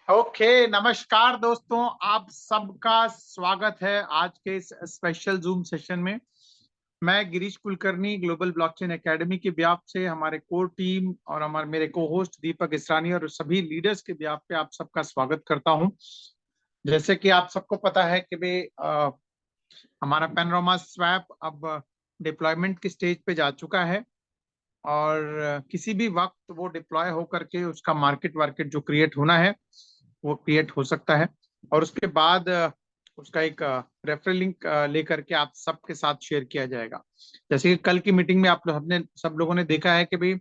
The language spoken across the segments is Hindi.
ओके, नमस्कार दोस्तों, आप सबका स्वागत है आज के इस स्पेशल जूम सेशन में। मैं Girish Kulkarni global blockchain academy के ब्याप से हमारे कोर टीम और हमारे मेरे को होस्ट दीपक इसरानी और सभी लीडर्स के ब्याप पे आप सबका स्वागत करता हूं। जैसे कि आप सबको पता है कि हमारा पैनोरामा स्वैप अब डिप्लॉयमेंट की स्टेज पे जा चुका है और किसी भी वक्त वो डिप्लॉय होकर के उसका मार्केट वार्केट जो क्रिएट होना है वो क्रिएट हो सकता है। और उसके बाद उसका एक रेफरल लिंक लेकर के आप सबके साथ शेयर किया जाएगा। जैसे कि कल की मीटिंग में आप लोग हमने सब लोगों ने देखा है कि भाई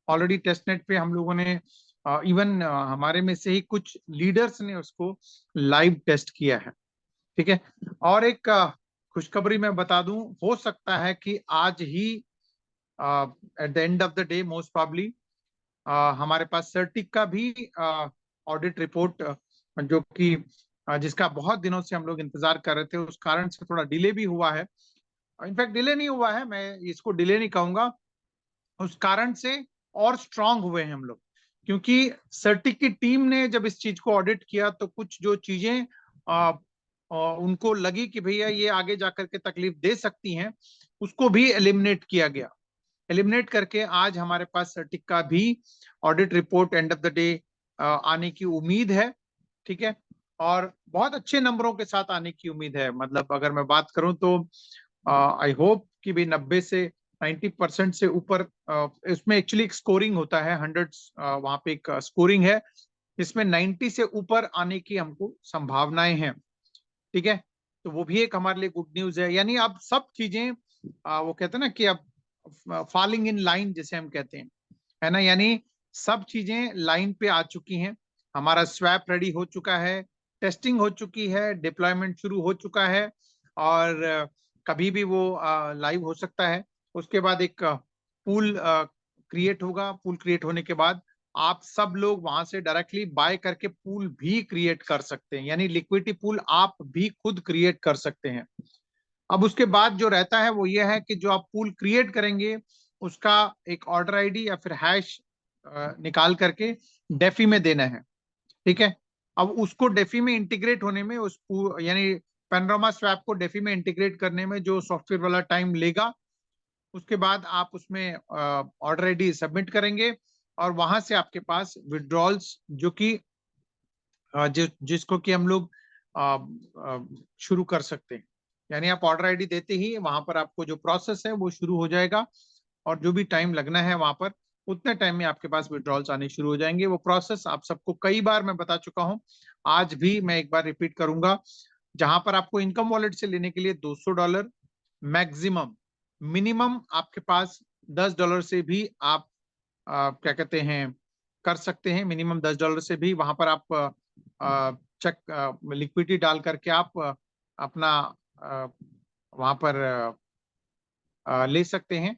ऑलरेडी टेस्टनेट पे हम लोगों ने इवन हमारे में से ही कुछ लीडर्स ने उसको लाइव टेस्ट किया है। ठीक है। और एक खुशखबरी मैं बता दूं, हो सकता है कि आज ही at the end of the day most probably हमारे पास सर्टिक का भी ऑडिट रिपोर्ट जो कि जिसका बहुत दिनों से हम लोग इंतजार कर रहे थे, उस कारण से थोड़ा डिले भी हुआ है। इनफैक्ट डिले नहीं हुआ है, मैं इसको डिले नहीं कहूंगा, उस कारण से और स्ट्रांग हुए हैं हम लोग। क्योंकि सर्टिक की टीम ने जब इस चीज को ऑडिट किया तो कुछ जो चीजें उनको लगी कि भैया ये आगे जाकर के तकलीफ दे सकती हैं, उसको भी एलिमिनेट किया गया। एलिमिनेट करके आज हमारे पास सर्टिक का भी audit report and of the day आने की उम्मीद है। ठीक है। और बहुत अच्छे नंबरों के साथ आने की उम्मीद है। मतलब अगर मैं बात करूं तो आई होप कि भी 90 से 90% से ऊपर इसमें एक्चुअली एक स्कोरिंग होता है, 100 वहां पे एक स्कोरिंग है, इसमें 90 से ऊपर आने की हमको संभावनाएं हैं। ठीक है। तो वो भी एक हमारे लिए गुड न्यूज है। यानी अब सब चीजें वो कहते हैं ना कि अब फॉलिंग इन लाइन जिसे हम कहते हैं, है ना। यानी सब चीजें लाइन पे आ चुकी हैं। हमारा स्वैप रेडी हो चुका है, टेस्टिंग हो चुकी है, डिप्लॉयमेंट शुरू हो चुका है और कभी भी वो लाइव हो सकता है। उसके बाद एक पूल क्रिएट होगा। पूल क्रिएट होने के बाद आप सब लोग वहां से डायरेक्टली बाय करके पूल भी क्रिएट कर सकते हैं, यानी लिक्विडिटी पूल आप भी खुद क्रिएट कर सकते हैं। अब उसके बाद जो रहता है वो ये है कि जो आप पूल क्रिएट करेंगे उसका एक ऑर्डर आईडी या फिर हैश निकाल करके डेफी में देना है। ठीक है। अब उसको डेफी में इंटीग्रेट होने में यानी पैनोरामा स्वैप को डेफी में इंटीग्रेट करने में जो सॉफ्टवेयर वाला टाइम लेगा, उसके बाद आप उसमें ऑर्डर आईडी सबमिट करेंगे और वहां से आपके पास विड्रॉल्स जो कि जिसको कि हम लोग शुरू कर सकते हैं। यानी आप ऑर्डर आईडी देते ही वहां पर आपको जो प्रोसेस है वो शुरू हो जाएगा और जो भी टाइम लगना है वहां पर उतने टाइम में आपके पास विड्रॉल्स आने शुरू हो जाएंगे। वो प्रोसेस आप सबको कई बार मैं बता चुका हूं, आज भी मैं एक बार रिपीट करूंगा। जहां पर आपको इनकम वॉलेट से लेने के लिए $200 मैक्सिमम, मिनिमम आपके पास $10 से भी आप क्या कहते हैं कर सकते हैं। मिनिमम $10 से भी वहां पर आप चेक लिक्विडिटी डाल करके आप अपना वहां पर ले सकते हैं।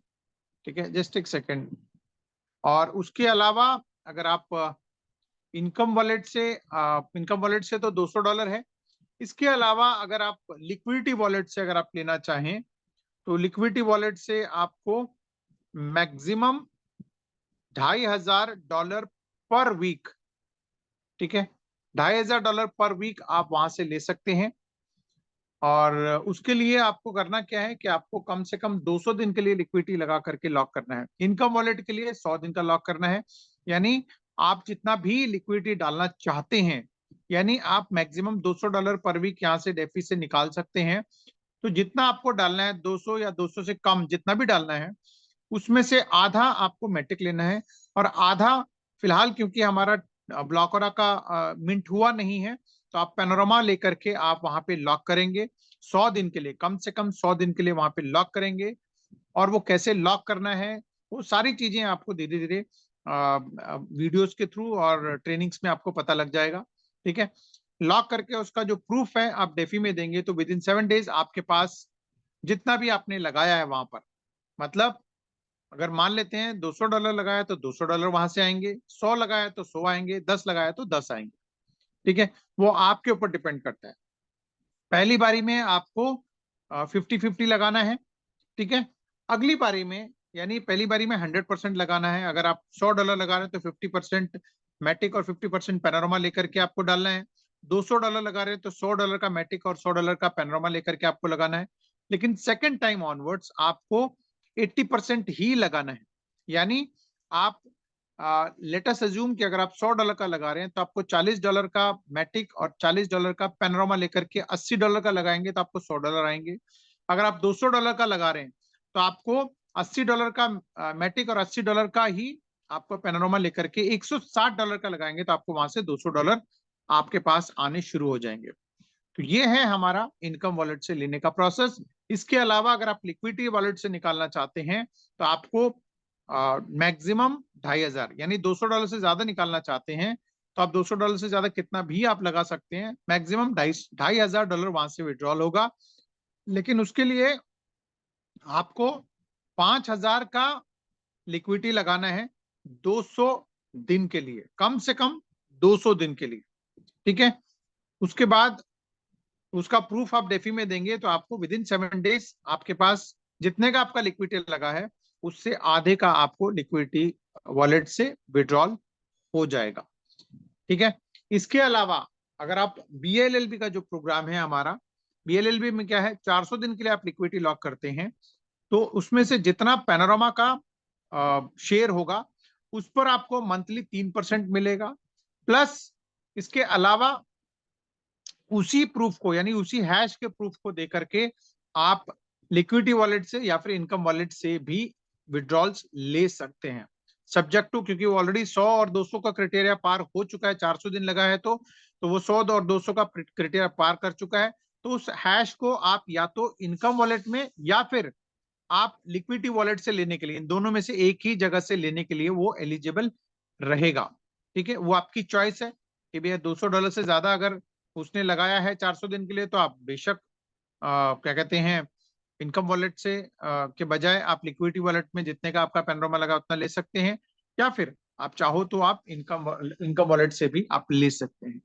ठीक है, जस्ट एक सेकेंड। और उसके अलावा अगर आप इनकम वॉलेट से तो $200 है। इसके अलावा अगर आप लिक्विडिटी वॉलेट से अगर आप लेना चाहें तो लिक्विडिटी वॉलेट से आपको मैक्सिमम $2,500 पर वीक। ठीक है, $2,500 पर वीक आप वहां से ले सकते हैं। और उसके लिए आपको करना क्या है कि आपको कम से कम 200 दिन के लिए लिक्विडिटी लगा करके लॉक करना है। इनकम वॉलेट के लिए 100 दिन का लॉक करना है। यानी आप जितना भी लिक्विडिटी डालना चाहते हैं, यानी आप मैक्सिमम $200 पर वीक यहाँ से डेफी से निकाल सकते हैं। तो जितना आपको डालना है, 200 या 200 से कम जितना भी डालना है, उसमें से आधा आपको मेटिक लेना है और आधा फिलहाल क्योंकि हमारा ब्लॉकरा का मिंट हुआ नहीं है, तो आप पैनोरामा लेकर के आप वहां पे लॉक करेंगे 100 दिन के लिए, कम से कम 100 दिन के लिए वहां पे लॉक करेंगे। और वो कैसे लॉक करना है वो सारी चीजें आपको धीरे धीरे वीडियोस के थ्रू और ट्रेनिंग्स में आपको पता लग जाएगा। ठीक है। लॉक करके उसका जो प्रूफ है आप डेफी में देंगे तो विद इन 7 डेज आपके पास जितना भी आपने लगाया है वहां पर, मतलब अगर मान लेते हैं $200 लगाया तो $200 वहां से आएंगे, 100 लगाया तो 100 आएंगे, 10 लगाया तो 10 आएंगे। ठीक है, वो आपके ऊपर डिपेंड करता है। पहली बारी में आपको 50-50 लगाना है। ठीक है। अगली बारी में, यानी पहली बारी में 100% लगाना है। अगर आप $100 लगा रहे हैं तो 50% मैटिक और 50% पैनोरामा लेकर के आपको डालना है। $200 लगा रहे हैं तो $100 का मैटिक और $100 का पैनोरामा लेकर के आपको लगाना है। लेकिन सेकेंड टाइम ऑनवर्ड्स आपको 80% ही लगाना है। यानी आप लेट अस अज्यूम कि अगर आप $100 का लगा रहे हैं तो आपको $40 का मैटिक और $40 का पैनोरामा लेकर के $80 का लगाएंगे तो आपको $100 आएंगे। अगर आप $200 का लगा रहे हैं तो आपको $80 का मैटिक और $80 का ही आपको पैनोरामा लेकर के $160 का लगाएंगे तो आपको वहां से $200 आपके पास आने शुरू हो जाएंगे। तो ये है हमारा इनकम वॉलेट से लेने का प्रोसेस। इसके अलावा अगर आप लिक्विडिटी वॉलेट से निकालना चाहते हैं तो आपको मैक्सिमम 2500 यानी $200 से ज्यादा निकालना चाहते हैं तो आप $200 से ज्यादा कितना भी आप लगा सकते हैं, मैक्सिमम $2500 वहां से विड्रॉल होगा। लेकिन उसके लिए आपको 5000 का लिक्विडिटी लगाना है 200 दिन के लिए, कम से कम 200 दिन के लिए। ठीक है, उसके बाद उसका प्रूफ आप डेफी में देंगे तो आपको विद इन 7 डेज आपके पास जितने का आपका लिक्विडिटी लगा है उससे आधे का आपको लिक्विडिटी वॉलेट से विड्रॉल हो जाएगा। ठीक है, इसके अलावा अगर आप BLLB का जो प्रोग्राम है हमारा, BLLB में क्या है, 400 दिन के लिए आप लिक्विडिटी लॉक करते हैं तो उसमें से जितना पैनोरामा का शेयर होगा उस पर आपको मंथली 3% मिलेगा। प्लस इसके अलावा उसी प्रूफ को यानी उसी हैश के प्रूफ को देकर के आप लिक्विडिटी वॉलेट से या फिर इनकम वॉलेट से भी विड्रॉल्स ले सकते हैं, सब्जेक्ट टू, क्योंकि वो ऑलरेडी 100 और 200 का क्राइटेरिया पार हो चुका है। 400 दिन लगा है तो वो 100 और 200 का क्राइटेरिया पार कर चुका है। तो उस हैश को आप या तो इनकम वॉलेट में या फिर आप लिक्विडिटी वॉलेट से लेने के लिए, इन दोनों में से एक ही जगह से लेने के लिए वो एलिजिबल रहेगा। ठीक है, वो आपकी चॉइस है कि भैया $200 से ज्यादा अगर उसने लगाया है 400 दिन के लिए तो आप बेशक क्या कहते हैं इनकम वॉलेट से के बजाय आप लिक्विडिटी वॉलेट में जितने का आपका पैनोरामा लगा उतना ले सकते हैं, या फिर आप चाहो तो आप इनकम वॉलेट से भी आप ले सकते हैं।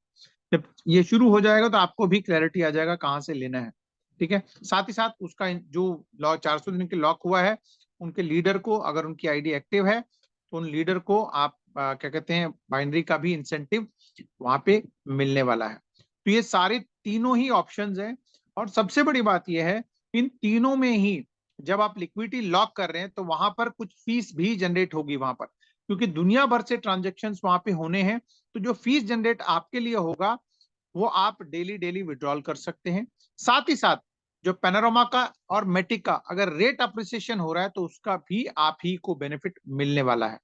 जब ये शुरू हो जाएगा तो आपको भी क्लैरिटी आ जाएगा कहाँ से लेना है। ठीक है, साथ ही साथ उसका जो 400 दिन के लॉक हुआ है उनके लीडर को, अगर उनकी आईडी एक्टिव है तो उन लीडर को आप क्या कहते हैं बाइनरी का भी इंसेंटिव वहां पे मिलने वाला है। तो ये सारे तीनों ही ऑप्शंस हैं और सबसे बड़ी बात यह है इन तीनों में ही जब आप लिक्विडिटी लॉक कर रहे हैं तो वहां पर कुछ फीस भी जनरेट होगी वहां पर, क्योंकि दुनिया भर से ट्रांजेक्शन्स वहां पे होने हैं। तो जो फीस जनरेट आपके लिए होगा वो आप डेली विड्रॉल कर सकते हैं। साथ ही साथ जो पैनोरामा का और मैटिक का अगर रेट अप्रिसिएशन हो रहा है तो उसका भी आप ही को बेनिफिट मिलने वाला है।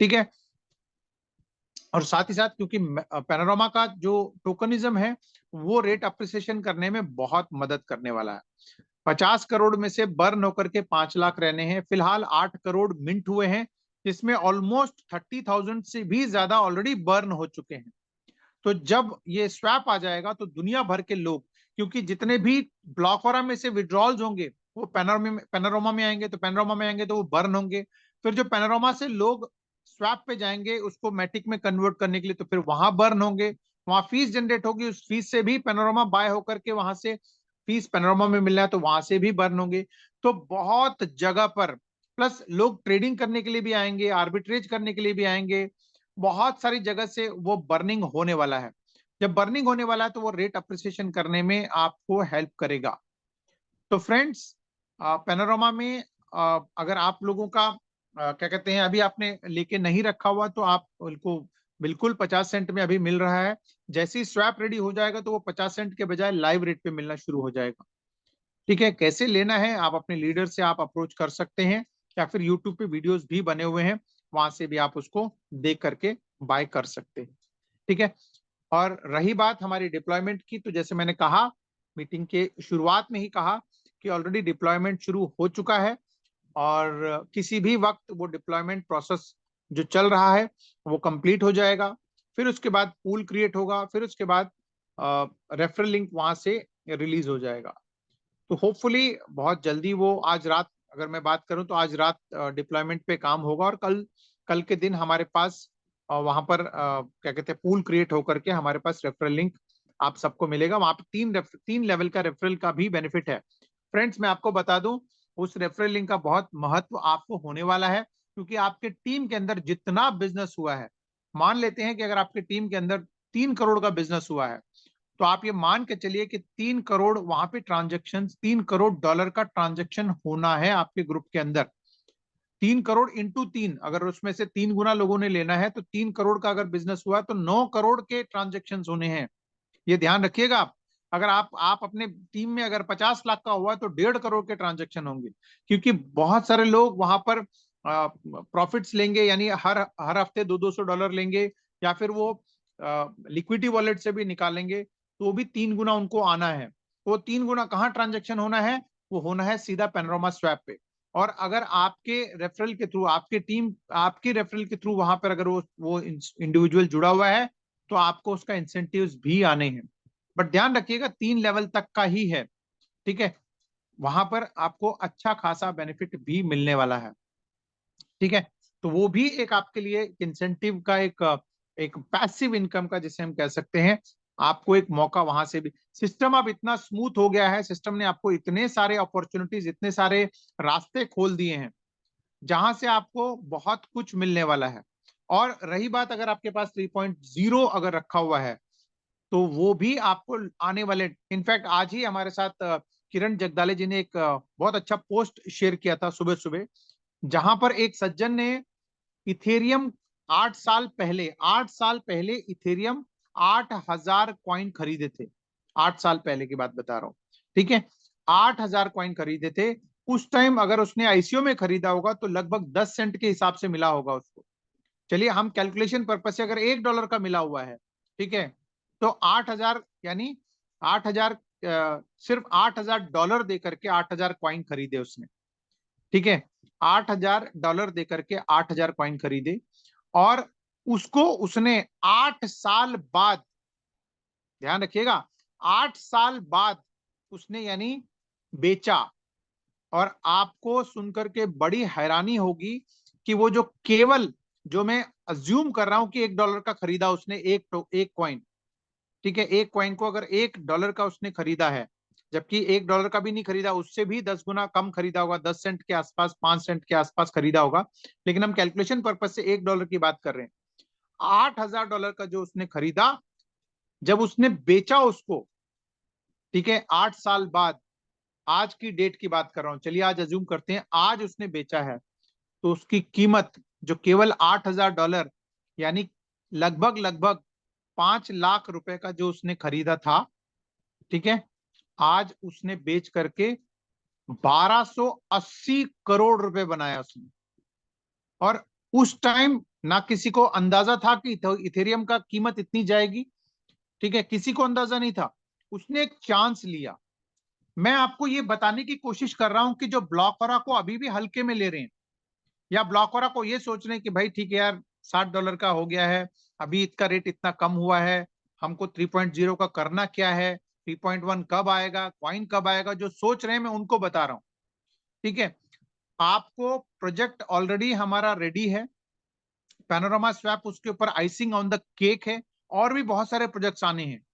ठीक है, और साथ ही साथ क्योंकि पैनोरामा का जो टोकनिज्म है वो रेट अप्रिसिएशन करने में बहुत मदद करने वाला है। 50 करोड़ में से बर्न होकर के 5 लाख रहने हैं। फिलहाल 8 करोड़ मिंट हुए हैं जिसमें ऑलमोस्ट 30,000 से भी ज्यादा ऑलरेडी बर्न हो चुके हैं। तो जब ये स्वैप आ जाएगा तो दुनिया भर के लोग, क्योंकि जितने भी ब्लॉकरा में से विड्रॉल्स होंगे वो पैनोरामा में आएंगे, तो पैनोरामा में आएंगे तो वो बर्न होंगे। फिर जो पैनोरामा से लोग स्वैप पे जाएंगे उसको मैटिक में कन्वर्ट करने के लिए तो फिर वहां बर्न होंगे, वहां फीस जनरेट होगी, उस फीस से भी पैनोरामा बाय होकर के वहां से फीस पैनोरामा में मिलना है तो वहां से भी बर्न होंगे। तो बहुत जगह पर प्लस लोग ट्रेडिंग करने के लिए भी आएंगे, आर्बिट्रेज करने के लिए भी आएंगे, बहुत सारी जगह से वो बर्निंग होने वाला है। जब बर्निंग होने वाला है तो वो रेट अप्रिसिएशन करने में आपको हेल्प करेगा। तो फ्रेंड्स पैनोरामा में अगर आप लोगों का क्या कहते हैं अभी आपने लेके नहीं रखा हुआ तो आप उनको बिल्कुल 50 सेंट में अभी मिल रहा है। जैसे ही स्वैप रेडी हो जाएगा तो वो 50 सेंट के बजाय लाइव रेट पे मिलना शुरू हो जाएगा। ठीक है, कैसे लेना है आप अपने लीडर से आप अप्रोच कर सकते हैं या फिर यूट्यूब पे वीडियोस भी बने हुए हैं वहां से भी आप उसको देख करके बाय कर सकते हैं। ठीक है, और रही बात हमारी डिप्लॉयमेंट की, तो जैसे मैंने कहा मीटिंग के शुरुआत में ही कहा कि ऑलरेडी डिप्लॉयमेंट शुरू हो चुका है और किसी भी वक्त वो डिप्लॉयमेंट प्रोसेस जो चल रहा है वो कंप्लीट हो जाएगा। फिर उसके बाद पूल क्रिएट होगा, फिर उसके बाद रेफरल लिंक वहां से रिलीज हो जाएगा। तो होपफुली बहुत जल्दी वो आज रात, अगर मैं बात करूं तो आज रात डिप्लॉयमेंट पे काम होगा और कल के दिन हमारे पास वहां पर क्या कहते हैं पूल क्रिएट होकर के हमारे पास रेफरल लिंक आप सबको मिलेगा। वहां पे 3 लेवल का रेफरल का भी बेनिफिट है। फ्रेंड्स मैं आपको बता दूं उस रेफरल लिंक का बहुत महत्व आपको होने वाला है, क्योंकि आपके टीम के अंदर जितना बिजनेस हुआ है मान लेते हैं कि अगर आपकी टीम के अंदर 3 करोड़ का बिजनेस हुआ है, तो आप ये मान के चलिए कि 3 करोड़ वहां पे ट्रांजेक्शन, $3 करोड़ का ट्रांजेक्शन होना है आपके ग्रुप के अंदर। 3 करोड़ इंटू 3, अगर उसमें से 3 गुना लोगों ने लेना है तो 3 करोड़ का अगर बिजनेस हुआ है तो 9 करोड़ के ट्रांजेक्शन होने हैं। ये ध्यान रखिएगा आप। अगर आप अपने टीम में अगर 50 लाख का हुआ है तो 1.5 करोड़ के ट्रांजेक्शन होंगे, क्योंकि बहुत सारे लोग वहां पर प्रॉफिट्स लेंगे, यानी हर हर हफ्ते $200 लेंगे, या फिर वो लिक्विडिटी वॉलेट से भी निकालेंगे, तो वो भी 3 गुना उनको आना है। वो 3 गुना कहाँ ट्रांजेक्शन होना है? वो होना है सीधा पैनोरामा स्वैप पे। और अगर आपके रेफरल के थ्रू, आपके टीम आपके रेफरल के थ्रू वहां पर अगर वो इंडिविजुअल जुड़ा हुआ है, तो आपको उसका इंसेंटिव्स भी आने हैं। बट ध्यान रखिएगा 3 लेवल तक का ही है, ठीक है। वहां पर आपको अच्छा खासा बेनिफिट भी मिलने वाला है, ठीक है। तो वो भी एक आपके लिए इंसेंटिव का एक पैसिव इनकम का, जिसे हम कह सकते हैं, आपको एक मौका वहां से भी। सिस्टम अब इतना स्मूथ हो गया है, सिस्टम ने आपको इतने सारे अपॉर्चुनिटीज, इतने सारे रास्ते खोल दिए हैं, जहां से आपको बहुत कुछ मिलने वाला है। और रही बात, अगर आपके पास 3.0 अगर रखा हुआ है, तो वो भी आपको आने वाले, इनफैक्ट आज ही हमारे साथ किरण जगदाले जी ने एक बहुत अच्छा पोस्ट शेयर किया था सुबह सुबह, जहां पर एक सज्जन ने इथेरियम 8 साल पहले इथेरियम 8,000 कॉइन खरीदे थे। 8 साल पहले की बात बता रहा हूं, ठीक है। 8,000 कॉइन खरीदे थे। उस टाइम अगर उसने आईसीओ में खरीदा होगा तो लगभग 10 सेंट के हिसाब से मिला होगा उसको। चलिए हम कैलकुलेशन पर्पज से, अगर $1 का मिला हुआ है, ठीक है, तो 8,000 यानी 8,000, सिर्फ $8,000 दे करके 8,000 कॉइन खरीदे उसने, ठीक है। $8,000 दे करके 8,000 कॉइन खरीदे, और उसको उसने 8 साल बाद, ध्यान रखिएगा, 8 साल बाद उसने यानी बेचा। और आपको सुनकर के बड़ी हैरानी होगी कि वो जो केवल, जो मैं अज्यूम कर रहा हूं कि $1 का खरीदा उसने, एक कॉइन, ठीक है, एक कॉइन को अगर $1 का उसने खरीदा है, जबकि $1 का भी नहीं खरीदा, उससे भी 10 गुना कम खरीदा होगा, 10 सेंट के आसपास, 5 सेंट के आसपास खरीदा होगा। लेकिन हम कैलकुलेशन पर्पज से $1 की बात कर रहे हैं। $8,000 का जो उसने खरीदा, जब उसने बेचा उसको, ठीक है, 8 साल बाद, आज की डेट की बात कर रहा हूं, चलिए आज अज्यूम करते हैं आज उसने बेचा है, तो उसकी कीमत जो केवल $8,000, यानी लगभग लगभग 5 लाख रुपए का जो उसने खरीदा था, ठीक है, आज उसने बेच करके 1280 करोड़ रुपए बनाया उसने। और उस टाइम ना किसी को अंदाजा था कि इथेरियम का कीमत इतनी जाएगी, ठीक है, किसी को अंदाजा नहीं था। उसने एक चांस लिया। मैं आपको ये बताने की कोशिश कर रहा हूं कि जो ब्लॉकरा को अभी भी हल्के में ले रहे हैं, या ब्लॉकरा को ये सोच रहे हैं कि भाई ठीक है यार, $60 का हो गया है, अभी इसका रेट इतना कम हुआ है, हमको 3.0 का करना क्या है, 3.1 कब आएगा, कॉइन कब आएगा, जो सोच रहे हैं, मैं उनको बता रहा हूं, ठीक है। आपको प्रोजेक्ट ऑलरेडी हमारा रेडी है, पैनोरामा स्वैप उसके ऊपर आइसिंग ऑन द केक है, और भी बहुत सारे प्रोजेक्ट्स आने हैं।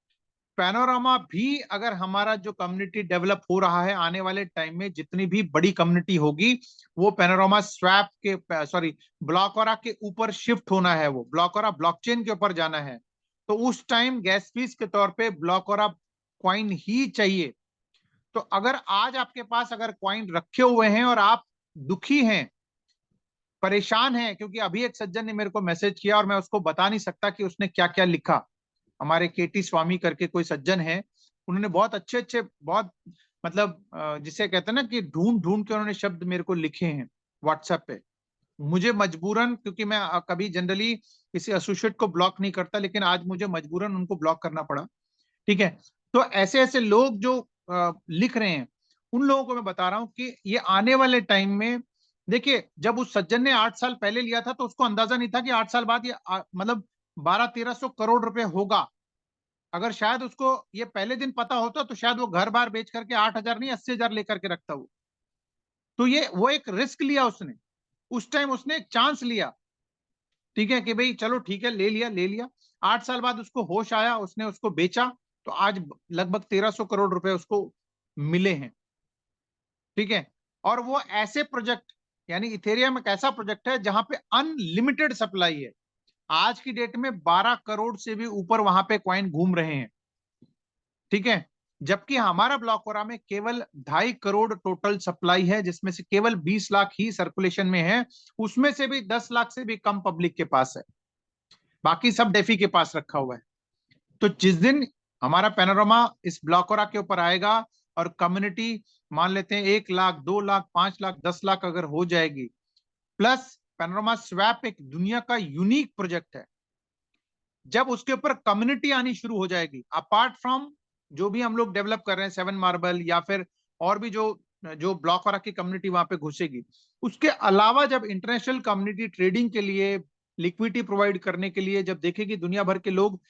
पैनोरामा भी, अगर हमारा जो कम्युनिटी डेवलप हो रहा है, आने वाले टाइम में जितनी भी बड़ी कम्युनिटी होगी, वो पैनोरामा स्वैप के, सॉरी, ब्लॉकरा के ऊपर शिफ्ट होना है, वो ब्लॉकरा ब्लॉकचेन के ऊपर जाना है। तो उस टाइम गैस फीस के तौर पे ब्लॉकरा कॉइन ही चाहिए। तो अगर आज आपके पास अगर कॉइन रखे हुए हैं और आप दुखी हैं, परेशान हैं, क्योंकि अभी एक सज्जन ने मेरे को मैसेज किया और मैं उसको बता नहीं सकता कि उसने क्या क्या लिखा। हमारे केटी स्वामी करके कोई सज्जन है, उन्होंने बहुत अच्छे अच्छे, बहुत मतलब जिसे कहते हैं ना कि ढूंढ ढूंढ के उन्होंने शब्द मेरे को लिखे हैं व्हाट्सएप पे। मुझे मजबूरन, क्योंकि मैं कभी जनरली किसी एसोसिएट को ब्लॉक नहीं करता, लेकिन आज मुझे मजबूरन उनको ब्लॉक करना पड़ा, ठीक है। तो ऐसे ऐसे लोग जो लिख रहे हैं, उन लोगों को मैं बता रहा हूं कि ये आने वाले टाइम में, देखिए जब उस सज्जन ने 8 साल पहले लिया था तो उसको अंदाजा नहीं था कि 8 साल बाद ये मतलब 1200-1300 करोड़ रुपए होगा। अगर शायद उसको ये पहले दिन पता होता तो शायद वो घर बार बेच करके 8,000 नहीं 80,000 लेकर के रखता वो। तो ये वो एक रिस्क लिया उसने, उस टाइम उसने एक चांस लिया, ठीक है, कि भाई चलो ठीक है, ले लिया ले लिया। 8 साल बाद उसको होश आया, उसने उसको बेचा, तो आज लगभग 1,300 करोड़ रुपए उसको मिले हैं, ठीक है। और वो ऐसे प्रोजेक्ट, यानी इथेरियम एक ऐसा प्रोजेक्ट है जहां पे अनलिमिटेड सप्लाई है। आज की डेट में 12 करोड़ से भी ऊपर वहां पे कॉइन घूम रहे हैं, ठीक है। जबकि हमारा ब्लॉकोरा में केवल 2.5 करोड़ टोटल सप्लाई है, जिसमें से केवल 20 लाख ही सर्कुलेशन में है, उसमें से भी 10 लाख से भी कम पब्लिक के पास है, बाकी सब डेफी के पास रखा हुआ है। तो जिस दिन हमारा पैनोरामा इस ब्लॉकोरा के ऊपर आएगा और कम्युनिटी मान लेते हैं 1 लाख 2 लाख 5 लाख 10 लाख अगर हो जाएगी, प्लस पैनोरामा स्वैप एक दुनिया का यूनिक प्रोजेक्ट है, जब उसके ऊपर कम्युनिटी आनी शुरू हो जाएगी, अपार्ट फ्रॉम जो भी हम लोग डेवलप कर रहे हैं 7 मार्बल या फिर और भी जो जो ब्लॉक वाला की कम्युनिटी वहां पे घुसेगी, उसके अलावा जब इंटरनेशनल कम्युनिटी ट्रेडिंग के लिए लिक्विडिटी प्रोवाइड करने के लिए जब देखेगी दुनिया भर के लोग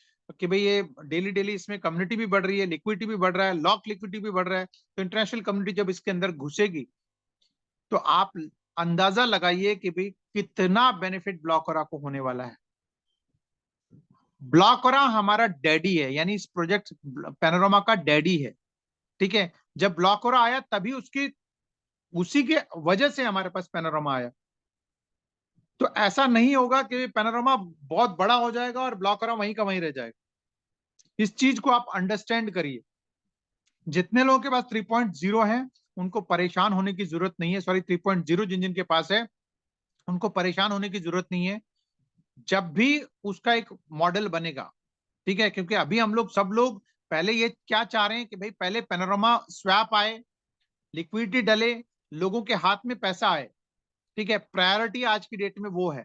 कि भाई ये डेली डेली इसमें कम्युनिटी भी बढ़ रही है, लिक्विडिटी भी बढ़ रहा है, लॉक लिक्विडिटी भी बढ़ रहा है, तो इंटरनेशनल कम्युनिटी जब इसके अंदर घुसेगी तो आप अंदाजा लगाइए कि भाई कितना बेनिफिट ब्लॉकरा को होने वाला है। ब्लॉकरा हमारा डैडी है, यानी इस प्रोजेक्ट पैनोरामा का डैडी है, ठीक है। जब ब्लॉकरा आया तभी उसी के वजह से हमारे पास पैनोरामा आया। तो ऐसा नहीं होगा कि पैनोरामा बहुत बड़ा हो जाएगा और ब्लॉकरा वहीं का वहीं रह जाएगा। इस चीज को आप अंडरस्टैंड करिए। जितने लोगों के पास 3.0 है उनको परेशान होने की जरूरत नहीं है, सॉरी 3.0 जिन जिन के पास है उनको परेशान होने की जरूरत नहीं है। जब भी उसका एक मॉडल बनेगा, ठीक है, क्योंकि अभी हम लोग सब लोग पहले ये क्या चाह रहे हैं कि भाई पहले पैनोरामा स्वैप आए, लिक्विडिटी डले, लोगों के हाथ में पैसा आए, ठीक है, प्रायोरिटी आज की डेट में वो है।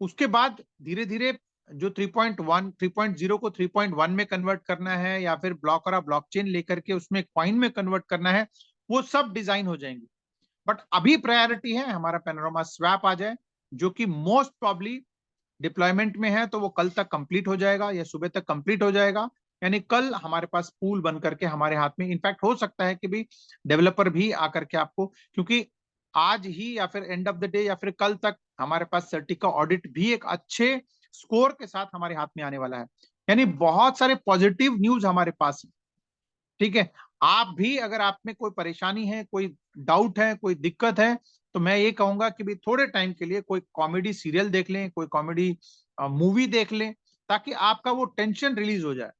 उसके बाद धीरे धीरे जो 3.1 3.0 को 3.1 में कन्वर्ट करना है या फिर ब्लॉकरा ब्लॉकचेन लेकर के उसमें कॉइन में कन्वर्ट करना है, वो सब डिजाइन हो जाएंगे। बट अभी प्रायोरिटी है हमारा पैनोरामा स्वैप आ जाए, जो कि मोस्ट प्रॉब्ली डिप्लॉयमेंट में है, तो वो कल तक कंप्लीट हो जाएगा या सुबह तक कंप्लीट हो जाएगा। यानी कल हमारे पास पूल बन करके हमारे हाथ में, इनफैक्ट हो सकता है कि भी डेवलपर भी आकर के आपको, क्योंकि आज ही या फिर एंड ऑफ द डे या फिर कल तक हमारे पास सर्टी का ऑडिट भी एक अच्छे स्कोर के साथ हमारे हाथ में आने वाला है। यानी बहुत सारे पॉजिटिव न्यूज हमारे पास है, ठीक है। आप भी अगर आप में कोई परेशानी है, कोई डाउट है, कोई दिक्कत है, तो मैं ये कहूंगा कि भी थोड़े टाइम के लिए कोई कॉमेडी सीरियल देख लें, कोई कॉमेडी मूवी देख लें, ताकि आपका वो टेंशन रिलीज हो जाए।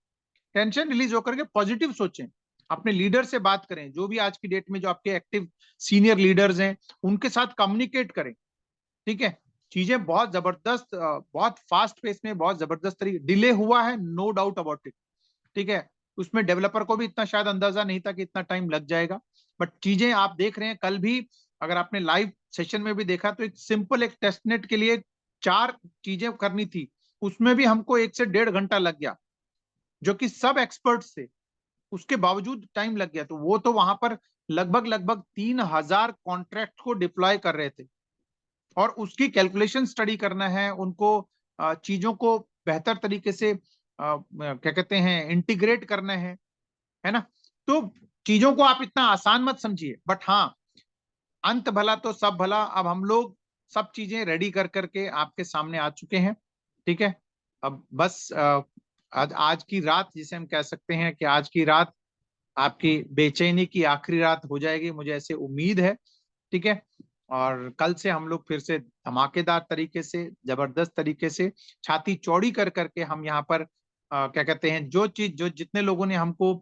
टेंशन रिलीज होकर के पॉजिटिव सोचें, अपने लीडर से बात करें, जो भी आज की डेट में जो आपके एक्टिव सीनियर लीडर्स हैं उनके साथ कम्युनिकेट करें, ठीक है। चीजें बहुत जबरदस्त, बहुत फास्ट पेस में, बहुत जबरदस्त तरीके डिले हुआ है, नो डाउट अबाउट इट, ठीक है। उसमें डेवलपर को भी इतना शायद अंदाजा नहीं था कि इतना टाइम लग जाएगा, बट चीजें आप देख रहे हैं। कल भी अगर आपने लाइव सेशन में भी देखा तो एक सिंपल एक टेस्टनेट के लिए 4 चीजें करनी थी, उसमें भी हमको 1 से 1.5 घंटा लग गया, जो कि सब एक्सपर्ट्स थे, उसके बावजूद टाइम लग गया। तो वो तो वहां पर लगभग लगभग 3000 कॉन्ट्रैक्ट को डिप्लॉय कर रहे थे, और उसकी कैलकुलेशन स्टडी करना है उनको, चीजों को बेहतर तरीके से क्या कहते हैं इंटीग्रेट करना है ना। तो चीजों को आप इतना आसान मत समझिए, बट हाँ, अंत भला तो सब भला। अब हम लोग सब चीजें रेडी कर करके आपके सामने आ चुके हैं, ठीक है। अब बस आज की रात, जिसे हम कह सकते हैं कि आज की रात आपकी बेचैनी की आखिरी रात हो जाएगी, मुझे ऐसे उम्मीद है, ठीक है। और कल से हम लोग फिर से धमाकेदार तरीके से, जबरदस्त तरीके से, छाती चौड़ी कर करके हम यहाँ पर क्या कहते हैं, जो चीज जो जितने लोगों ने हमको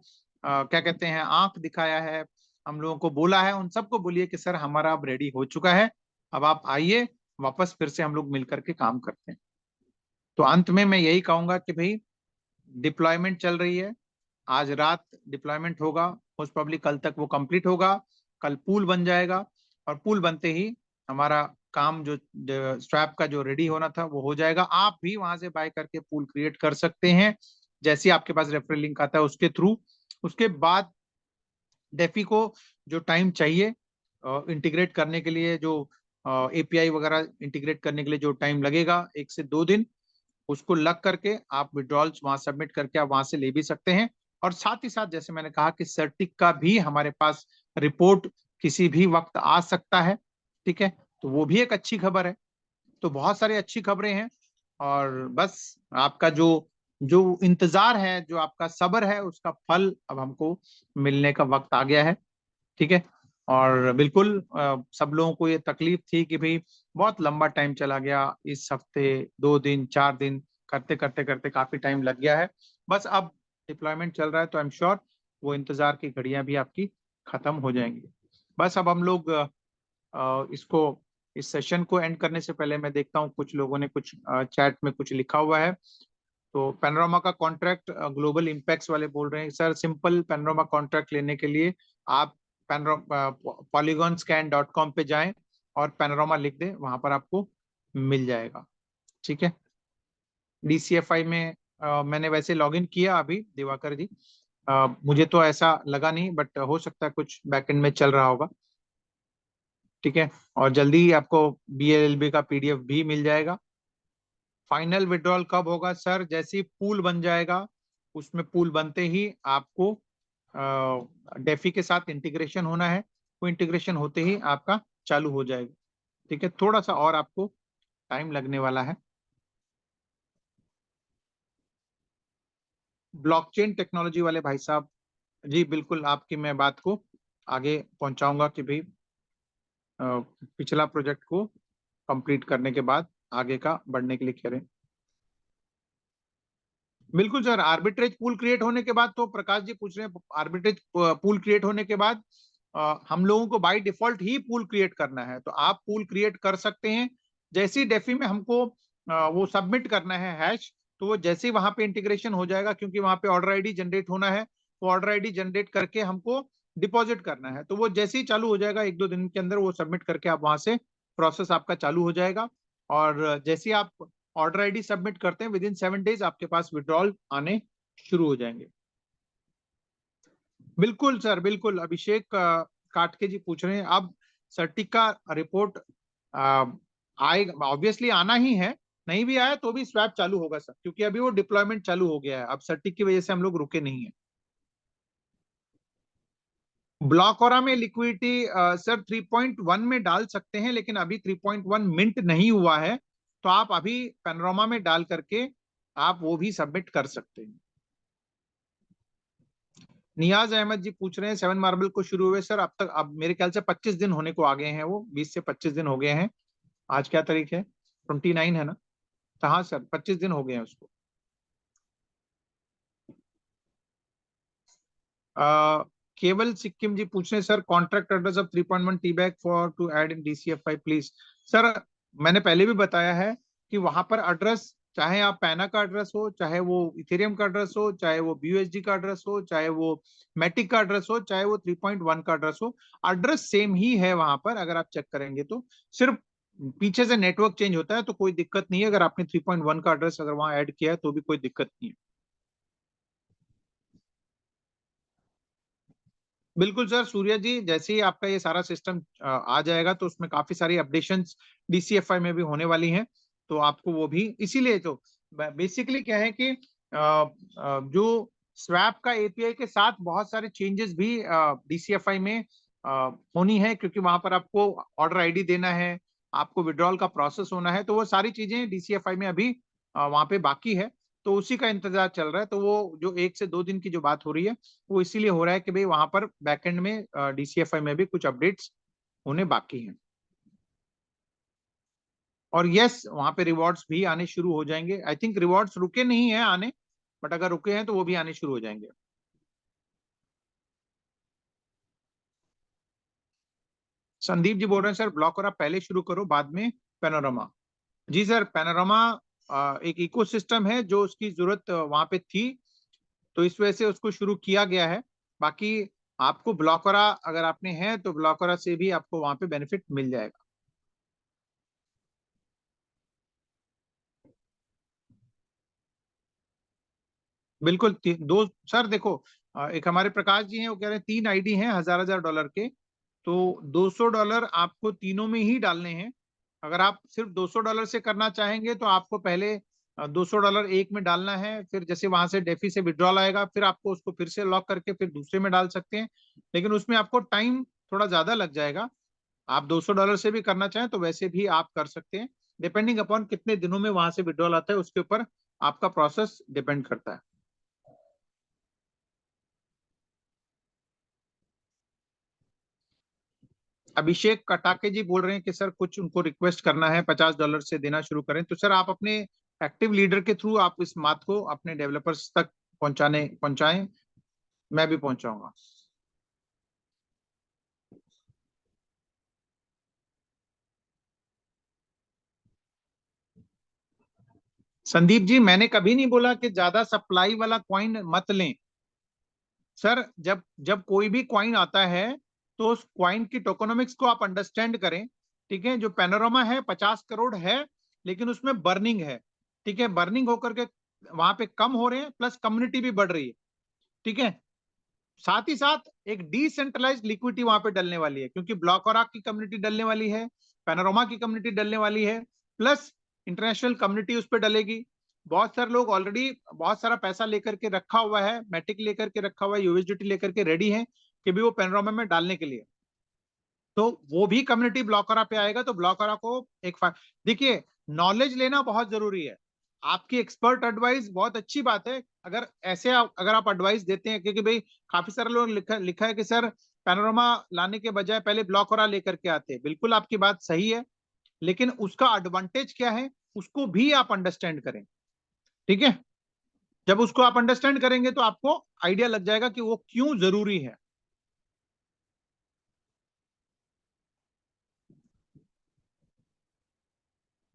क्या कहते हैं आंख दिखाया है, हम लोगों को बोला है, उन सबको बोलिए कि सर हमारा अब रेडी हो चुका है, अब आप आइए वापस फिर से हम लोग मिल करके काम करते हैं। तो अंत में मैं यही कहूंगा कि भाई डिप्लॉयमेंट चल रही है, आज रात डिप्लॉयमेंट होगा, मोस्ट प्रोबेबली कल तक वो कंप्लीट होगा, कल पूल बन जाएगा, और पूल बनते ही हमारा काम जो स्वैप का जो रेडी होना था वो हो जाएगा। आप भी वहां से बाय करके पूल क्रिएट कर सकते हैं, जैसे आपके पास रेफरल लिंक आता है उसके थ्रू। उसके बाद डेफी को जो टाइम चाहिए इंटीग्रेट करने के लिए, जो एपीआई वगैरह इंटीग्रेट करने के लिए जो टाइम लगेगा 1 से 2 दिन, उसको लग करके आप विड्रॉल्स वहां सबमिट करके आप वहां से ले भी सकते हैं। और साथ ही साथ जैसे मैंने कहा कि सर्टिक का भी हमारे पास रिपोर्ट किसी भी वक्त आ सकता है, ठीक है, तो वो भी एक अच्छी खबर है। तो बहुत सारी अच्छी खबरें हैं, और बस आपका जो जो इंतजार है, जो आपका सब्र है, उसका फल अब हमको मिलने का वक्त आ गया है, ठीक है। और बिल्कुल सब लोगों को ये तकलीफ थी कि भाई बहुत लंबा टाइम चला गया, इस हफ्ते 2 दिन 4 दिन करते करते करते काफी टाइम लग गया है। बस अब डिप्लॉयमेंट चल रहा है, तो आई एम श्योर वो इंतजार की घड़ियां भी आपकी खत्म हो जाएंगी। बस अब हम लोग इसको इस सेशन को एंड करने से पहले मैं देखता हूँ कुछ लोगों ने कुछ चैट में कुछ लिखा हुआ है। तो पैनोरामा का कॉन्ट्रैक्ट ग्लोबल इम्पैक्ट्स वाले बोल रहे हैं सर, सिंपल पैनोरामा कॉन्ट्रैक्ट लेने के लिए आप polygonscan.com पे जाएं और पैनोरामा लिख दें, वहां पर आपको मिल जाएगा। ठीक है, DCFI में मैंने वैसे लॉगिन किया अभी दिवाकर जी, मुझे तो ऐसा लगा नहीं, बट हो सकता है कुछ बैकएंड में चल रहा होगा। ठीक है, और जल्दी ही आपको BLLB का PDF भी मिल जाएगा। फाइनल विड्रॉल कब होगा सर? जैसे ही पूल बन जाएगा, उसमें पूल बनते ही आपको डेफी के साथ इंटीग्रेशन होना है, वो इंटीग्रेशन होते ही आपका चालू हो जाएगा। ठीक है, थोड़ा सा और आपको टाइम लगने वाला है। ब्लॉकचेन टेक्नोलॉजी वाले भाई साहब, जी बिल्कुल आपकी मैं बात को आगे पहुंचाऊंगा कि भाई पिछला प्रोजेक्ट को कंप्लीट करने के बाद आगे का बढ़ने के लिए कह रहे हैं। बिल्कुल सर, आर्बिट्रेज पूल क्रिएट होने के बाद, तो प्रकाश जी पूछ रहे हैं आर्बिट्रेज पूल क्रिएट होने के बाद हम लोगों को by default he pool create करना है, तो आप पूल क्रिएट कर सकते हैं। जैसे ही डेफी में हमको वो सबमिट करना है हैश, तो वो जैसे ही वहां पे इंटीग्रेशन हो जाएगा, क्योंकि वहां पे ऑर्डर आईडी जनरेट होना है, तो ऑर्डर आईडी जनरेट करके हमको डिपॉजिट करना है, तो वो जैसे ही चालू हो जाएगा 1-2 दिन के अंदर वो सबमिट करके आप वहां से प्रोसेस आपका चालू हो जाएगा। और जैसे ही आप ऑर्डर आईडी सबमिट करते हैं, विद इन 7 डेज आपके पास विड्रॉल आने शुरू हो जाएंगे। बिल्कुल सर, बिल्कुल। अभिषेक काटके जी पूछ रहे हैं, अब सर्टिक का रिपोर्ट आएगा, ऑब्वियसली आना ही है, नहीं भी आया तो भी स्वैप चालू होगा सर, क्योंकि अभी वो डिप्लॉयमेंट चालू हो गया है, अब सर्टिक की वजह से हम लोग रुके नहीं है। ब्लॉकओरा में लिक्विडिटी सर 3.1 में डाल सकते हैं, लेकिन अभी 3.1 मिंट नहीं हुआ है, तो आप अभी पैनोरामा में डाल करके आप वो भी सबमिट कर सकते हैं। नियाज अहमद जी पूछ रहे हैं 7 मार्बल को शुरू हुए सर, अब तक अब मेरे ख्याल से 25 दिन होने को आ गए हैं, वो 20 से 25 दिन हो गए हैं। आज क्या तारीख है? 29 है ना? तो हाँ सर, 25 दिन हो गए हैं उसको। केवल सिक्किम जी पूछ रहे हैं sir, contract address of 3.1 tea bag for to add in DCFI please. Sir मैंने पहले भी बताया है कि वहां पर एड्रेस, चाहे आप पैना का एड्रेस हो, चाहे वो इथेरियम का एड्रेस हो, चाहे वो BUSD का एड्रेस हो, चाहे वो मैटिक का एड्रेस हो, चाहे वो 3.1 का एड्रेस हो, एड्रेस सेम ही है वहां पर, अगर आप चेक करेंगे तो। सिर्फ पीछे से नेटवर्क चेंज होता है, तो कोई दिक्कत नहीं है, अगर आपने 3.1 का एड्रेस अगर वहां ऐड किया है तो भी कोई दिक्कत नहीं है। बिल्कुल सर, सूर्या जी, जैसे ही आपका ये सारा सिस्टम आ जाएगा, तो उसमें काफी सारी अपडेशंस DCFI में भी होने वाली हैं, तो आपको वो भी, इसीलिए तो बेसिकली क्या है कि जो स्वैप का API के साथ बहुत सारे चेंजेस भी DCFI में होनी है, क्योंकि वहां पर आपको ऑर्डर आईडी देना है, आपको विड्रॉल का प्रोसेस होना है, तो वो सारी चीजें DCFI में अभी वहां पे बाकी है, तो उसी का इंतजार चल रहा है। तो वो जो 1 से 2 दिन की जो बात हो रही है, वो इसीलिए हो रहा है कि भाई वहां पर बैकएंड में DCFI में भी कुछ अपडेट्स होने बाकी हैं। और यस, वहां पे रिवॉर्ड्स भी आने शुरू हो जाएंगे। आई थिंक रिवॉर्ड्स रुके नहीं है आने, बट अगर रुके हैं तो वो भी आने शुरू हो जाएंगे। संदीप जी बोल रहे हैं सर, ब्लॉक और आप पहले शुरू करो, बाद में पैनोरामा। जी सर, पैनोरामा एक इकोसिस्टम है जो उसकी जरूरत वहां पे थी, तो इस वजह से उसको शुरू किया गया है। बाकी आपको ब्लॉकरा अगर आपने है, तो ब्लॉकरा से भी आपको वहां पे बेनिफिट मिल जाएगा। बिल्कुल, दो सर देखो, एक हमारे प्रकाश जी हैं, वो कह रहे हैं 3 ID हैं 1000-1000 डॉलर के, तो $200 आपको तीनों में ही डालने हैं। अगर आप सिर्फ $200 से करना चाहेंगे, तो आपको पहले $200 एक में डालना है, फिर जैसे वहां से डेफी से विड्रॉल आएगा, फिर आपको उसको फिर से लॉक करके फिर दूसरे में डाल सकते हैं, लेकिन उसमें आपको टाइम थोड़ा ज्यादा लग जाएगा। आप $200 से भी करना चाहें तो वैसे भी आप कर सकते हैं, डिपेंडिंग अपॉन कितने दिनों में वहां से विड्रॉल आता है, उसके ऊपर आपका प्रोसेस डिपेंड करता है। अभिषेक कटाके जी बोल रहे हैं कि सर कुछ उनको रिक्वेस्ट करना है, $50 से देना शुरू करें। तो सर आप अपने एक्टिव लीडर के थ्रू आप इस बात को अपने डेवलपर्स तक पहुंचाएं, मैं भी पहुंचाऊंगा। संदीप जी, मैंने कभी नहीं बोला कि ज्यादा सप्लाई वाला कॉइन मत लें। सर जब जब कोई भी कॉइन आता है तो उस कॉइन की टोकोनॉमिक्स को आप अंडरस्टैंड करें। ठीक है, जो पैनोरामा है 50 करोड़ है, लेकिन उसमें बर्निंग है। ठीक है, बर्निंग होकर के वहां पे कम हो रहे हैं, प्लस कम्युनिटी भी बढ़ रही है। ठीक है, साथ ही साथ एक डिसेंट्रलाइज्ड लिक्विडिटी वहां पे डलने वाली है, क्योंकि ब्लॉक और की कम्युनिटी डलने वाली है, पैनोरामा की कम्युनिटी डलने वाली है, प्लस इंटरनेशनल कम्युनिटी उस पर डलेगी। बहुत सारे लोग ऑलरेडी बहुत सारा पैसा लेकर के रखा हुआ है, मैटिक लेकर के रखा हुआ है, यूएसडीटी लेकर के रेडी है कि भी वो पैनोरामा में डालने के लिए। तो वो भी कम्युनिटी ब्लॉकरा पे आएगा, तो ब्लॉकरा को देखिए, नॉलेज लेना बहुत जरूरी है। आपकी एक्सपर्ट एडवाइस बहुत अच्छी बात है, अगर ऐसे अगर आप एडवाइस देते हैं, क्योंकि भाई काफी सारे लोग लिखा है कि सर पैनोरामा लाने के बजाय पहले ब्लॉकरा लेकर के आते हैं। बिल्कुल आपकी बात सही है, लेकिन उसका एडवांटेज क्या है उसको भी आप अंडरस्टैंड करें। ठीक है, जब उसको आप अंडरस्टैंड करेंगे तो आपको आइडिया लग जाएगा कि वो क्यों जरूरी है।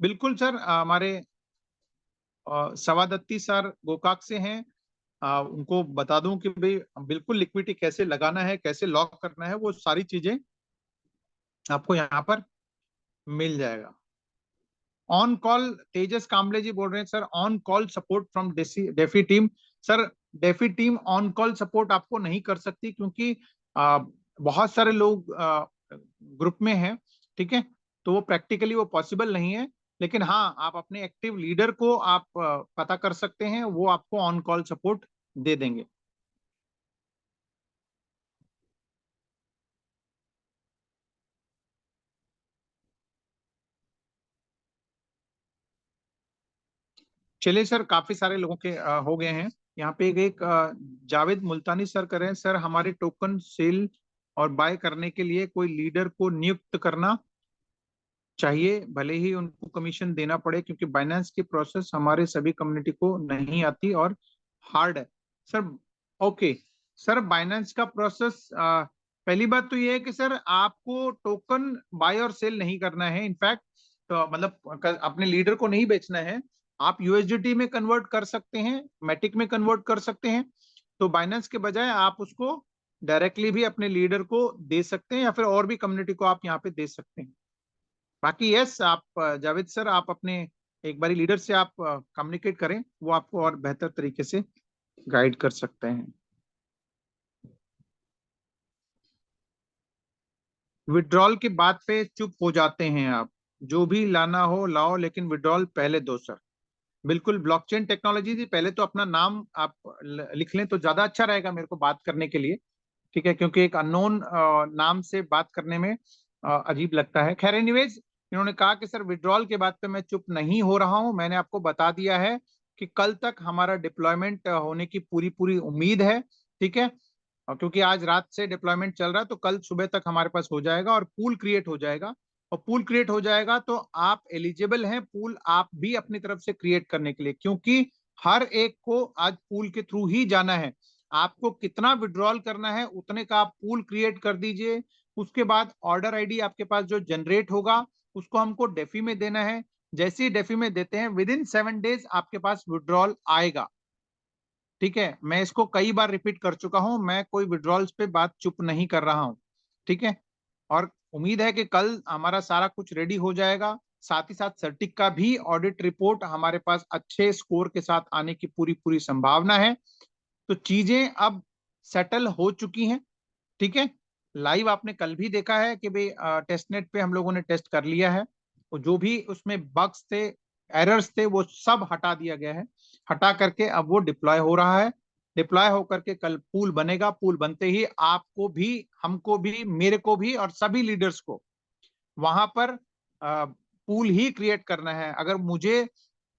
बिल्कुल सर, हमारे सवादत्ती सर गोकाक से हैं। उनको बता दूं कि भाई बिल्कुल लिक्विडिटी कैसे लगाना है, कैसे लॉक करना है, वो सारी चीजें आपको यहाँ पर मिल जाएगा। ऑन कॉल तेजस कांबले जी बोल रहे हैं, sir on call support from DeFi team. Sir DeFi team on call support आपको नहीं कर सकती, क्योंकि बहुत सारे लोग ग्रुप में हैं। ठीक है, तो वो प्रैक्टिकली वो पॉसिबल नहीं है। लेकिन हाँ, आप अपने एक्टिव लीडर को आप पता कर सकते हैं, वो आपको ऑन कॉल सपोर्ट दे देंगे। चलिए सर, काफी सारे लोगों के हो गए हैं। यहाँ पे जावेद मुल्तानी सर कर रहे हैं, सर हमारे टोकन सेल और बाय करने के लिए कोई लीडर को नियुक्त करना चाहिए, भले ही उनको कमीशन देना पड़े, क्योंकि बाइनेंस की प्रोसेस हमारे सभी कम्युनिटी को नहीं आती और हार्ड है। सर ओके, सर बाइनेंस का प्रोसेस, पहली बात तो ये है कि सर आपको टोकन बाय और सेल नहीं करना है। इनफैक्ट तो मतलब अपने लीडर को नहीं बेचना है। आप यूएसडीटी में कन्वर्ट कर सकते हैं, मैटिक में कन्वर्ट कर सकते हैं। तो बाइनेंस के बजाय आप उसको डायरेक्टली भी अपने लीडर को दे सकते हैं, या फिर और भी कम्युनिटी को आप यहाँ पे दे सकते हैं। बाकी यस, आप जावेद सर आप अपने एक बारी लीडर से आप कम्युनिकेट करें, वो आपको और बेहतर तरीके से गाइड कर सकते हैं। विड्रॉल की बात पे चुप हो जाते हैं आप, जो भी लाना हो लाओ, लेकिन विड्रॉल पहले दो सर। बिल्कुल, ब्लॉकचेन टेक्नोलॉजी जी, पहले तो अपना नाम आप लिख लें तो ज्यादा अच्छा रहेगा मेरे को बात करने के लिए। ठीक है, क्योंकि एक अननोन नाम से बात करने में अजीब लगता है। खैर एनीवेज, इन्होंने कहा कि सर विड्रॉल के बाद पे मैं चुप नहीं हो रहा हूं, मैंने आपको बता दिया है कि कल तक हमारा डिप्लॉयमेंट होने की पूरी पूरी उम्मीद है। ठीक है, और क्योंकि आज रात से डिप्लॉयमेंट चल रहा है, तो कल सुबह तक हमारे पास हो जाएगा और पूल क्रिएट हो जाएगा। और पूल क्रिएट हो जाएगा तो आप एलिजिबल हैं पूल आप भी अपनी तरफ से क्रिएट करने के लिए, क्योंकि हर एक को आज पूल के थ्रू ही जाना है। आपको कितना विड्रॉल करना है उतने का आप पूल क्रिएट कर दीजिए। उसके बाद ऑर्डर आईडी आपके पास जो जनरेट होगा उसको हमको डेफी में देना है। जैसे ही डेफी में देते हैं, विद इन 7 डेज आपके पास विड्रॉल आएगा। ठीक है, मैं इसको कई बार रिपीट कर चुका हूं, मैं कोई विड्रॉल्स पे बात चुप नहीं कर रहा हूं। ठीक है, और उम्मीद है कि कल हमारा सारा कुछ रेडी हो जाएगा। साथ ही साथ सर्टिक का भी ऑडिट रिपोर्ट हमारे पास अच्छे स्कोर के साथ आने की पूरी पूरी संभावना है। तो चीजें अब सेटल हो चुकी हैं। ठीक है, लाइव आपने कल भी देखा है कि भाई टेस्ट नेट पे हम लोगों ने टेस्ट कर लिया है, और जो भी उसमें बग्स थे, एरर्स थे, वो सब हटा दिया गया है। हटा करके अब वो डिप्लॉय हो रहा है। डिप्लॉय होकर के कल पूल बनेगा। पूल बनते ही आपको भी, हमको भी, मेरे को भी, और सभी लीडर्स को वहां पर पूल ही क्रिएट करना है। अगर मुझे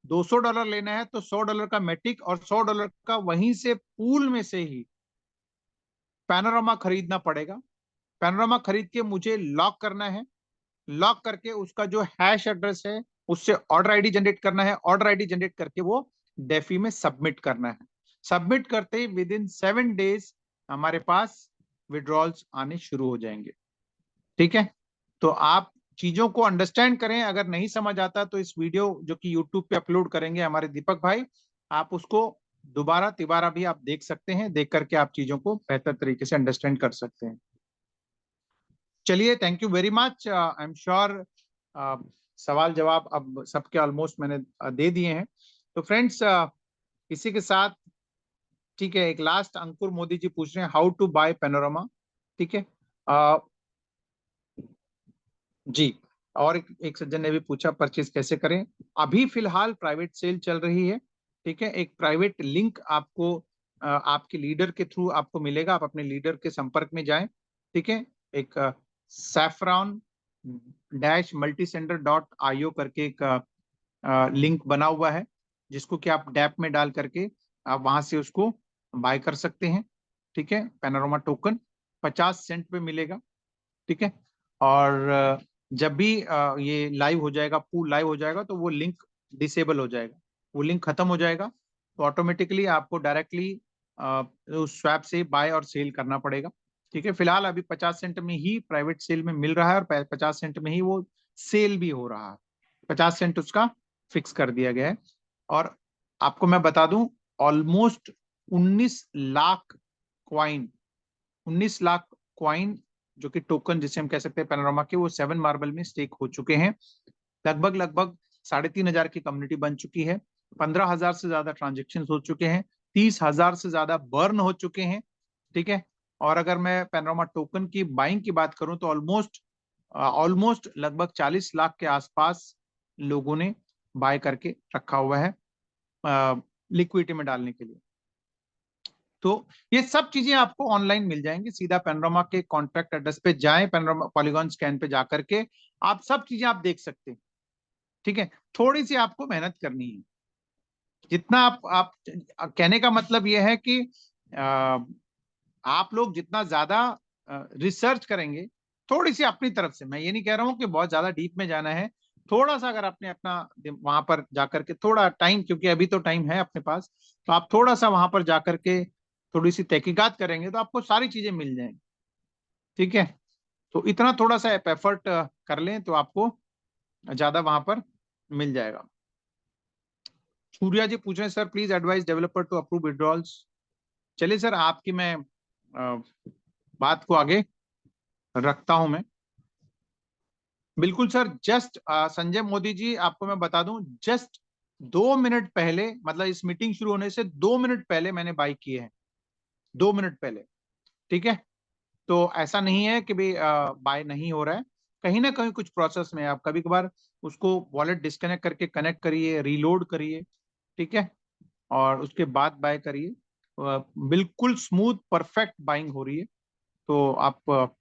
$200 लेना है तो $100 का मेटिक और $100 का वहीं से पूल में से ही पैनोरामा खरीदना पड़ेगा। पैनोरामा खरीद के मुझे लॉक करना है, लॉक करके उसका जो हैश एड्रेस है उससे ऑर्डर आईडी जनरेट करना है, ऑर्डर आईडी जनरेट करके वो डेफी में सबमिट करना है। सबमिट करते ही विद इन 7 डेज हमारे पास विड्रॉल्स आने शुरू हो जाएंगे। ठीक है, तो आप चीजों को अंडरस्टैंड करें। अगर नहीं समझ आता तो इस वीडियो जो कि यूट्यूब पे अपलोड करेंगे हमारे दीपक भाई, आप उसको दोबारा तिबारा भी आप देख सकते हैं, देख करके आप चीजों को बेहतर तरीके से अंडरस्टैंड कर सकते हैं। चलिए, thank you very much. I am sure सवाल जवाब अब सबके ऑलमोस्ट मैंने दे दिए हैं। तो फ्रेंड्स, इसी के साथ ठीक है, एक लास्ट अंकुर मोदी जी पूछ रहे हैं हाउ टू बाय पैनोरामा। ठीक है, जी, और एक सज्जन ने भी पूछा परचेज कैसे करें। अभी फिलहाल प्राइवेट सेल चल रही है। ठीक है, एक प्राइवेट लिंक आपको आपके लीडर के थ्रू आपको मिलेगा, आप अपने लीडर के संपर्क में जाएं। ठीक है, एक saffron-multicenter.io करके एक लिंक बना हुआ है, जिसको कि आप डैप में डाल करके आप वहां से उसको बाय कर सकते हैं। ठीक है, पैनोरामा टोकन 50 सेंट पे मिलेगा। ठीक है, और जब भी ये लाइव हो जाएगा, पूल लाइव हो जाएगा, तो वो लिंक डिसेबल हो जाएगा, वो लिंक खत्म हो जाएगा, तो ऑटोमेटिकली आपको डायरेक्टली उस स्वैप से बाय और सेल करना पड़ेगा। ठीक है, फिलहाल अभी 50 सेंट में ही प्राइवेट सेल में मिल रहा है और 50 सेंट में ही वो सेल भी हो रहा है। 50 सेंट उसका फिक्स कर दिया गया है। और आपको मैं बता दूं, almost 19 lakh coin 19 lakh coin जो कि टोकन जिसे हम कह सकते हैं पैनोरामा के, वो 7 मार्बल में स्टेक हो चुके हैं। लगभग 3,500 की कम्युनिटी बन चुकी है। 15,000 से ज्यादा ट्रांजेक्शन हो चुके हैं। 30,000 से ज्यादा बर्न हो चुके हैं। ठीक है, और अगर मैं पैनोरामा टोकन की बाइंग की बात करूं तो ऑलमोस्ट लगभग 40 लाख के आसपास लोगों ने बाय करके रखा हुआ है लिक्विडिटी में डालने के लिए। तो ये सब चीजें आपको ऑनलाइन मिल जाएंगी। सीधा पैनोरामा के कॉन्ट्रैक्ट एड्रेस पे जाएं, पैनोरामा पॉलीगॉन स्कैन पे जाकर के आप सब चीजें आप देख सकते हैं। ठीक है, थोड़ी सी आपको मेहनत करनी है। जितना आप कहने का मतलब ये है कि आप लोग जितना ज्यादा रिसर्च करेंगे, थोड़ी सी अपनी तरफ से, मैं ये नहीं कह रहा हूं कि बहुत ज्यादा डीप में जाना है, थोड़ा सा अगर आपने अपना वहां पर जाकर के थोड़ा टाइम, क्योंकि अभी तो टाइम है अपने पास, तो आप थोड़ा सा वहां पर जाकर के थोड़ी सी तहकीकात करेंगे तो आपको सारी चीजें मिल जाएंगी। ठीक है, तो इतना थोड़ा सा एफर्ट कर लें तो आपको ज्यादा वहां पर मिल जाएगा। सूर्या जी पूछ रहे हैं sir please advice developer to approve withdrawals. चलिए सर, आपकी मैं बात को आगे रखता हूं मैं। बिल्कुल सर, जस्ट संजय मोदी जी, आपको मैं बता दूं, जस्ट 2 मिनट पहले, मतलब इस मीटिंग शुरू होने से 2 मिनट पहले मैंने बाई किए हैं, 2 मिनट पहले। ठीक है, तो ऐसा नहीं है कि भाई बाय नहीं हो रहा है, कहीं ना कहीं कुछ प्रोसेस में आप कभी कभार उसको वॉलेट डिस्कनेक्ट करके कनेक्ट करिए, रीलोड करिए। ठीक है, और उसके बाद बाय करिए। बिल्कुल स्मूथ परफेक्ट बाइंग हो रही है। तो आप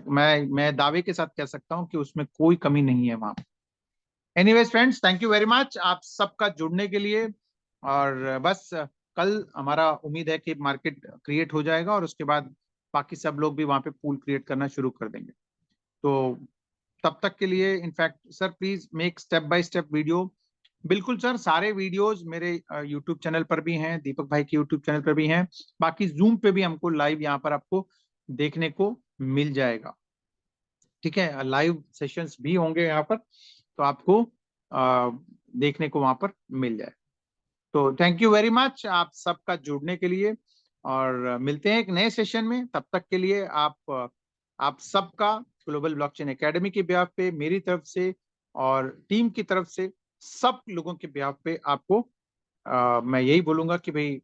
मैं दावे के साथ कह सकता हूं कि उसमें कोई कमी नहीं है वहां। Anyways friends, thank you very much आप सबका जुड़ने के लिए। और बस कल हमारा उम्मीद है कि मार्केट क्रिएट हो जाएगा और उसके बाद बाकी सब लोग भी वहां पे पूल क्रिएट करना शुरू कर देंगे। तो तब तक के लिए in fact sir please make step by step video. बिल्कुल सर, सारे वीडियोस मेरे यूट्यूब चैनल पर भी हैं, दीपक भाई के यूट्यूब चैनल पर भी हैं, बाकी जूम पे भी हमको लाइव यहाँ पर आपको देखने को मिल जाएगा। ठीक है, लाइव सेशंस भी होंगे यहाँ पर, तो आपको देखने को वहां पर मिल जाए। तो थैंक यू वेरी मच आप सबका जुड़ने के लिए, और मिलते हैं एक नए सेशन में। तब तक के लिए आप सबका ग्लोबल ब्लॉकचेन एकेडमी के बिहाफ पे, मेरी तरफ से और टीम की तरफ से, सब लोगों के बिहाफ पे आपको मैं यही बोलूंगा कि भाई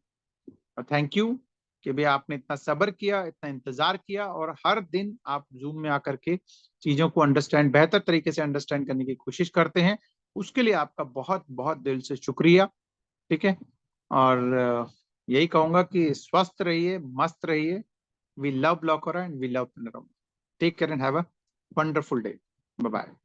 थैंक यू, कि भाई आपने इतना सब्र किया, इतना इंतजार किया, और हर दिन आप जूम में आकर के चीजों को बेहतर तरीके से अंडरस्टैंड करने की कोशिश करते हैं। उसके लिए आपका बहुत बहुत दिल से शुक्रिया। ठीक है, और यही कहूंगा कि स्वस्थ रहिए, मस्त रहिए। वी लव ब्लॉकरा and we love Panorama. Take care and have a wonderful day. Bye bye.